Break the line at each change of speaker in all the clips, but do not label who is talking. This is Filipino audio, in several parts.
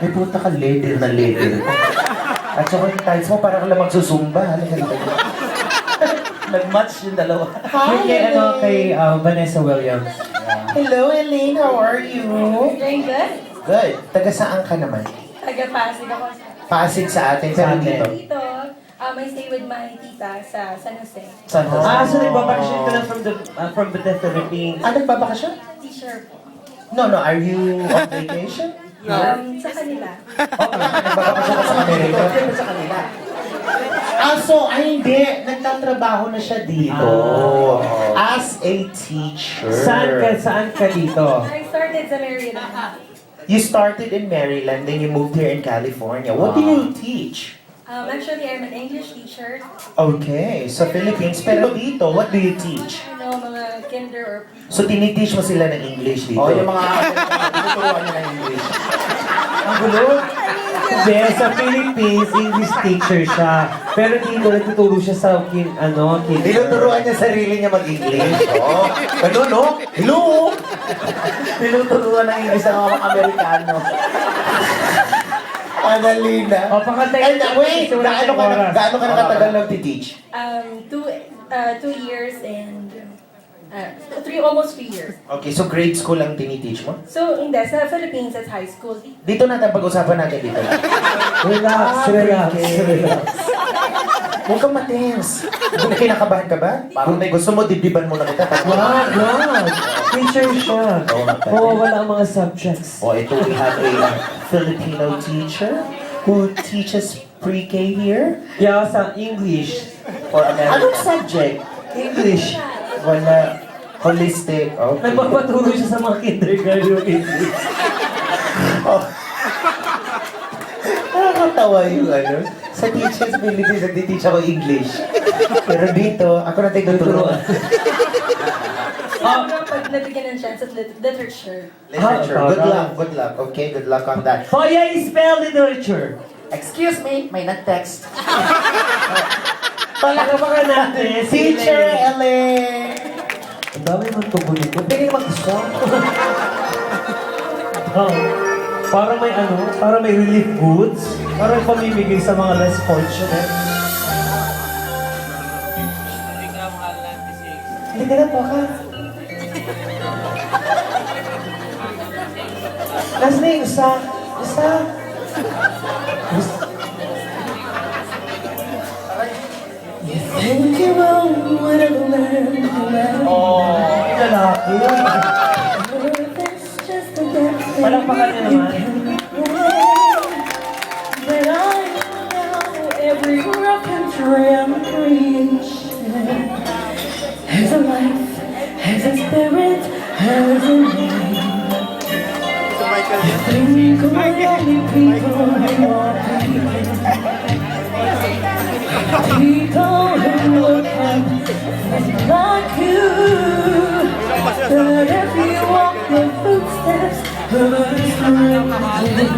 May puta ka leather na leather. At saka yung tights mo, parang ka lang magsusumba. Nag-match yung dalawa.
Hi, kay Vanessa Williams.
Hello, Elaine. How are you?
Doing good.
Good. Taga saan ka naman?
Taga-Pasig ako.
Pasig sa atin, pero dito.
Dito, I stay with my tita sa San Jose.
San Jose.
So nagbabakasyon ka lang from the Philippines.
Ah, nagbabakasyon?
Teacher po.
No, are you on vacation?
Sa kanila.
Nagbabakasyon ka sa Amerika? Sa kanila. Ah, so, hindi. Nagtatrabaho na siya dito. As a teacher.
Saan ka dito?
I started sa Maryland.
You started in Maryland, then you moved here in California. What do you teach?
Actually, I'm an English teacher.
Okay, sa Philippines. Pero dito, what do you teach?
Mga kinder or
So, tiniteach mo sila ng English dito?
yung mga tinuturuan niya ng English.
Ang gulo? Hindi, sa Philippines, English teacher siya. Pero dito, nagtuturo siya sa kinder.
Tinuturuan niya sarili niya mag-English. Oh, ano, no? Hello!
Tinuturuan ng English ng mga Amerikano.
Annalena.
O, pakantay
And wait, gaano ka nakatagal nag-teach?
2 years and almost 3 years.
Okay, so grade school lang tiniteach mo?
So, hindi. Sa Philippines, it's high school.
Dito natin pag-usapan natin dito.
Relax.
Huwag kang matens. Kinakabahan ka ba? Kung may gusto mo, dibdiban mo na kita.
Wag. Teacher siya. Wala ang mga subjects.
Oh, ito we have a Filipino teacher who teaches pre-K here.
Yeah, sa English.
Or Anong subject?
English.
Wala. Holistic. Okay.
Nagpapaturo siya sa mga kindergarten English.
Oh. Nakakatawa yung Sa teachers Philippines, nag-teach ako English. Pero dito, ako na tinuturuan.
Pag nabigyan ng chance at literature.
Literature. Good luck. Okay, good luck on that.
Kaya spell literature.
Excuse me, may nag-text.
Palakapakan natin.
Teacher Ellen!
Ang dami mong tubo nito. Pwede mag-isa. Para may relief goods. Para may pamimigay sa mga less fortunate. Hindi ka na po ka. Last na yung isa.
Think you're wrong, whatever man you are.
Lalaki.
That's just the best thing
Palakpakan niya naman.
But I know every rough and trim breach has a life, has a spirit, has a name. Think of only people who are people who look like you. But if you walk the footsteps of a stranger,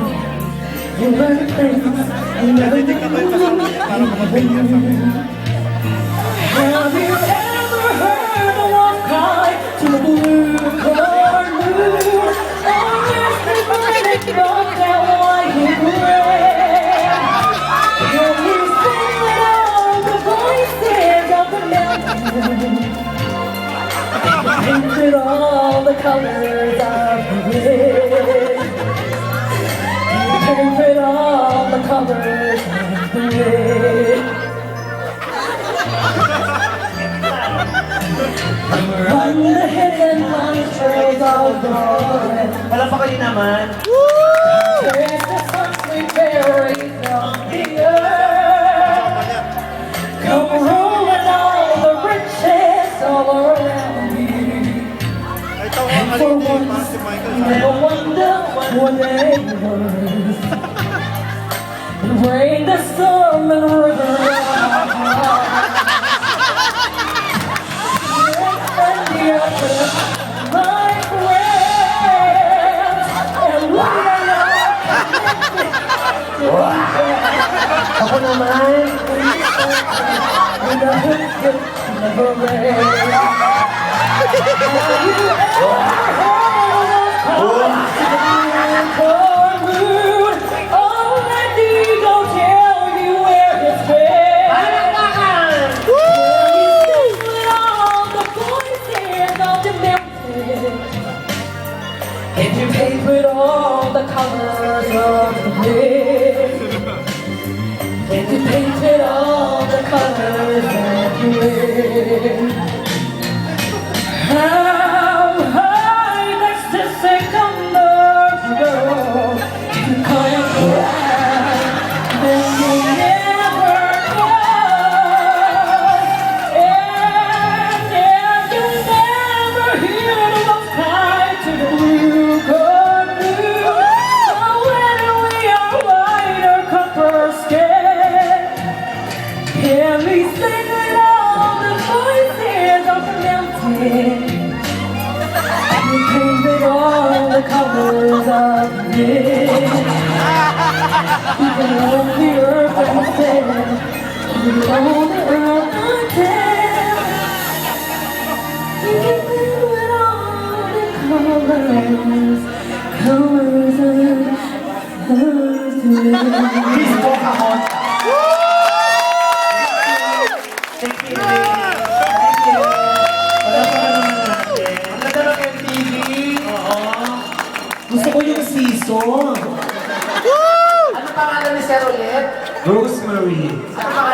you learn things you never knew. Have you ever heard a wolf cry to the blue color moon? Or is the planet dark that white and gray? Can you sing it all the voices of the mountain? Painted all the colors of the red. Painted all the colors of the red. Run the hidden monsters of the forest.
Palakpakan niyo naman.
There's the sunset buried from the earth. Come rolling all the riches all around you. And for once, you never wonder what they were. Rain, the storm, and river. And the earth, my friends, and we are
Ako naman.
never rain. Have you ever heard of a of the day. And you painted all the colors that you wear. How high next to second girl, you can't cry, then you never know. And you never hear the love cry to the blue curtain. So when we are white or copper skin, can we sing with all the voices of the mountain? We painted all the colors of the day. We can own the earth and sail. We own the earth until we can live with all the colors, colors of the
Please go, Kahon.
Thank you. Thank you. Wala pa naman natin.
Ang ganda ng MTV. Gusto ko yung season.
Ano pangalan ni Sir ulit?
Rosemary.
Ano pangalan